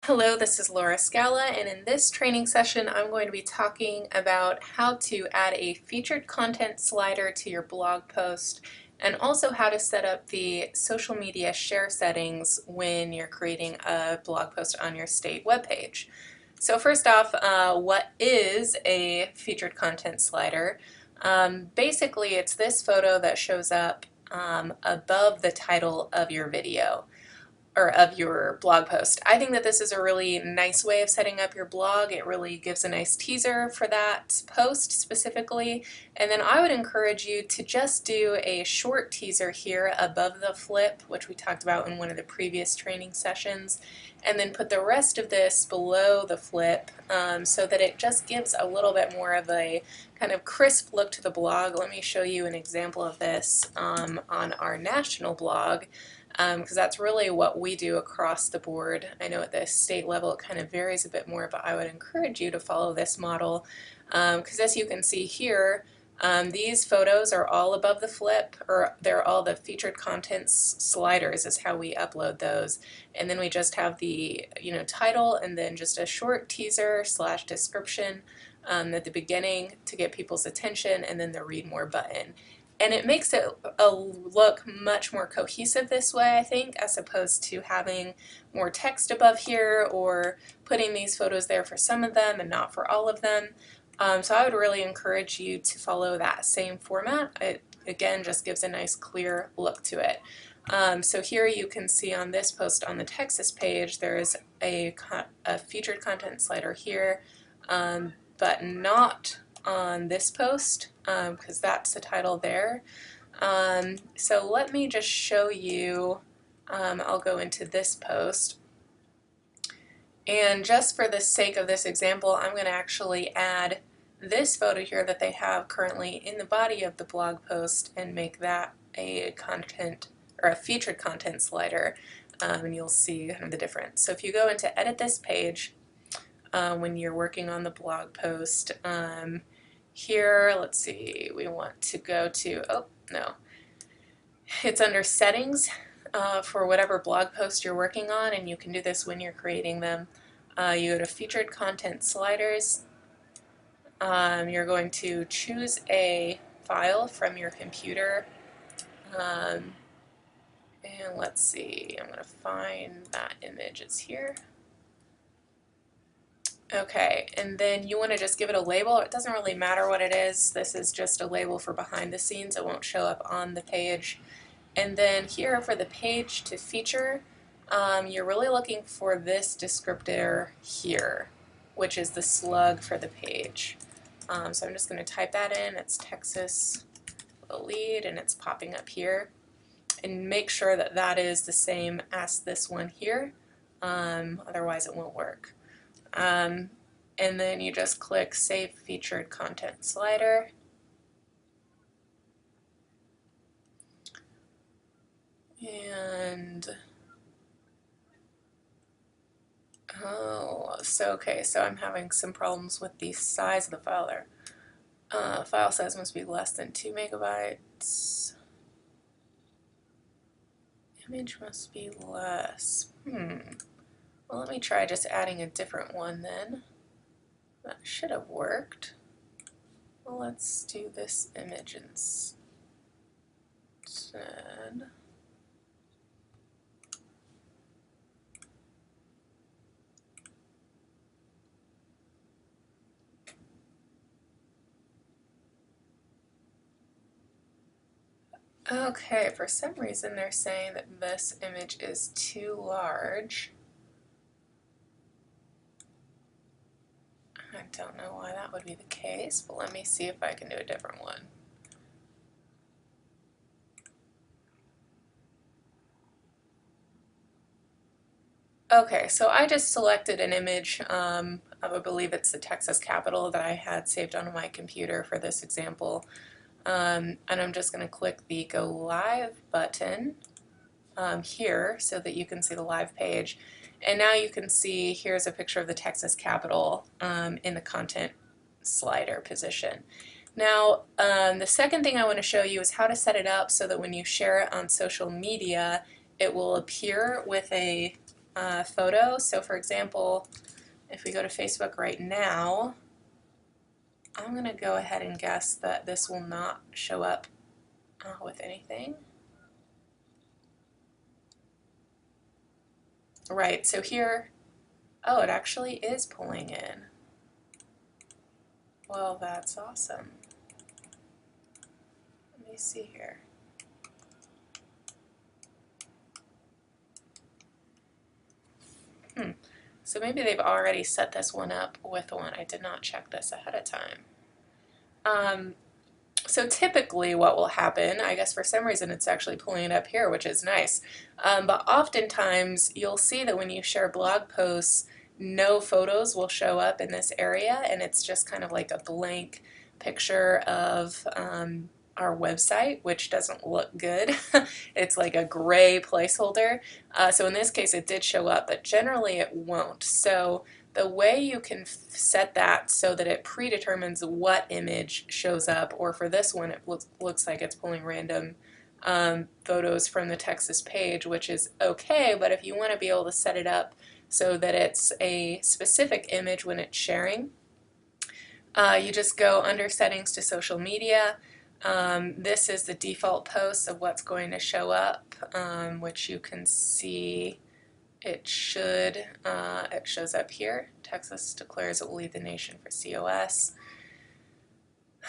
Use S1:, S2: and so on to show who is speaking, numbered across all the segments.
S1: Hello, this is Laura Scala, and in this training session I'm going to be talking about how to add a featured content slider to your blog post and also how to set up the social media share settings when you're creating a blog post on your state webpage. So first off, what is a featured content slider? Basically, it's this photo that shows up above the title of your video or of your blog post. I think that this is a really nice way of setting up your blog. It really gives a nice teaser for that post specifically. And then I would encourage you to just do a short teaser here above the flip, which we talked about in one of the previous training sessions, and then put the rest of this below the flip so that it just gives a little bit more of a kind of crisp look to the blog. Let me show you an example of this on our national blog, because that's really what we do across the board. I know at the state level it kind of varies a bit more, but I would encourage you to follow this model because as you can see here, these photos are all above the flip, or they're all the featured contents sliders is how we upload those. And then we just have the title and then just a short teaser / description at the beginning to get people's attention, and then the read more button. And it makes it look much more cohesive this way, I think, as opposed to having more text above here or putting these photos there for some of them and not for all of them. So I would really encourage you to follow that same format. It, again, just gives a nice clear look to it. So here you can see on this post on the Texas page, there is a featured content slider here, but not on this post because that's the title there. So let me just show you, I'll go into this post, and just for the sake of this example I'm going to actually add this photo here that they have currently in the body of the blog post and make that a content or a featured content slider, and you'll see kind of the difference. So if you go into edit this page when you're working on the blog post, here, let's see, we want to go to, oh, no, it's under settings for whatever blog post you're working on, and you can do this when you're creating them. You go to featured content sliders. You're going to choose a file from your computer, and let's see, I'm going to find that image, it's here. Okay, and then you want to just give it a label. It doesn't really matter what it is. This is just a label for behind the scenes. It won't show up on the page. And then here for the page to feature, you're really looking for this descriptor here, which is the slug for the page. So I'm just going to type that in. It's Texas lead, and it's popping up here. And make sure that that is the same as this one here. Otherwise it won't work. And then you just click Save Featured Content Slider. And, oh, so okay, so I'm having some problems with the size of the file there. File size must be less than 2 megabytes. Image must be less. Well, let me try just adding a different one then. That should have worked. Well, let's do this image instead. Okay, for some reason they're saying that this image is too large. I don't know why that would be the case, but let me see if I can do a different one. Okay, so I just selected an image of, I believe it's the Texas Capitol that I had saved on my computer for this example. And I'm just going to click the Go Live button here so that you can see the live page. And now you can see here's a picture of the Texas Capitol in the content slider position. Now, the second thing I want to show you is how to set it up so that when you share it on social media, it will appear with a photo. So for example, if we go to Facebook right now, I'm going to go ahead and guess that this will not show up with anything. Right, so here, oh, it actually is pulling in. Well, that's awesome. Let me see here. So maybe they've already set this one up with one. I did not check this ahead of time. So typically what will happen, I guess for some reason it's actually pulling it up here, which is nice, but oftentimes you'll see that when you share blog posts, no photos will show up in this area, and it's just kind of like a blank picture of our website, which doesn't look good. It's like a gray placeholder. So in this case it did show up, but generally it won't. So the way you can set that so that it predetermines what image shows up, or for this one it looks like it's pulling random photos from the Texas page, which is okay, but if you want to be able to set it up so that it's a specific image when it's sharing, you just go under settings to social media. This is the default post of what's going to show up, which you can see it shows up here. Texas declares it will lead the nation for COS.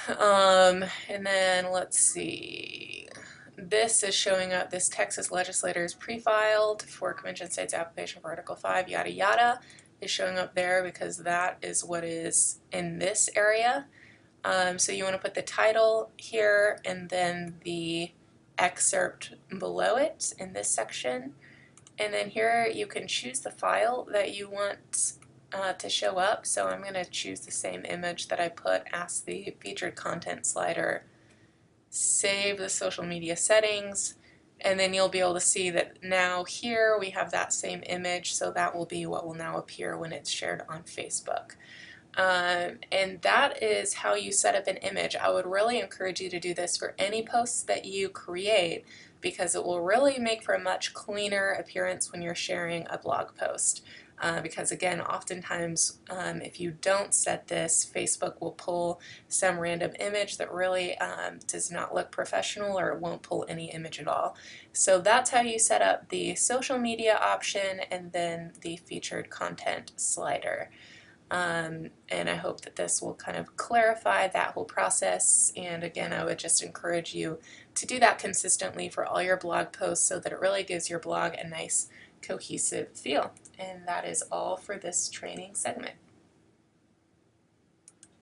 S1: And then let's see. This is showing up, this Texas legislator is pre-filed for Convention State's application for Article 5, yada yada, is showing up there because that is what is in this area. So you want to put the title here and then the excerpt below it in this section. And then here you can choose the file that you want to show up. So I'm going to choose the same image that I put as the featured content slider. Save the social media settings, and then you'll be able to see that now here we have that same image, so that will be what will now appear when it's shared on Facebook. And that is how you set up an image. I would really encourage you to do this for any posts that you create, because it will really make for a much cleaner appearance when you're sharing a blog post. Because again, oftentimes if you don't set this, Facebook will pull some random image that really does not look professional, or it won't pull any image at all. So that's how you set up the social media option and then the featured content slider. And I hope that this will kind of clarify that whole process, and again I would just encourage you to do that consistently for all your blog posts so that it really gives your blog a nice cohesive feel. And that is all for this training segment.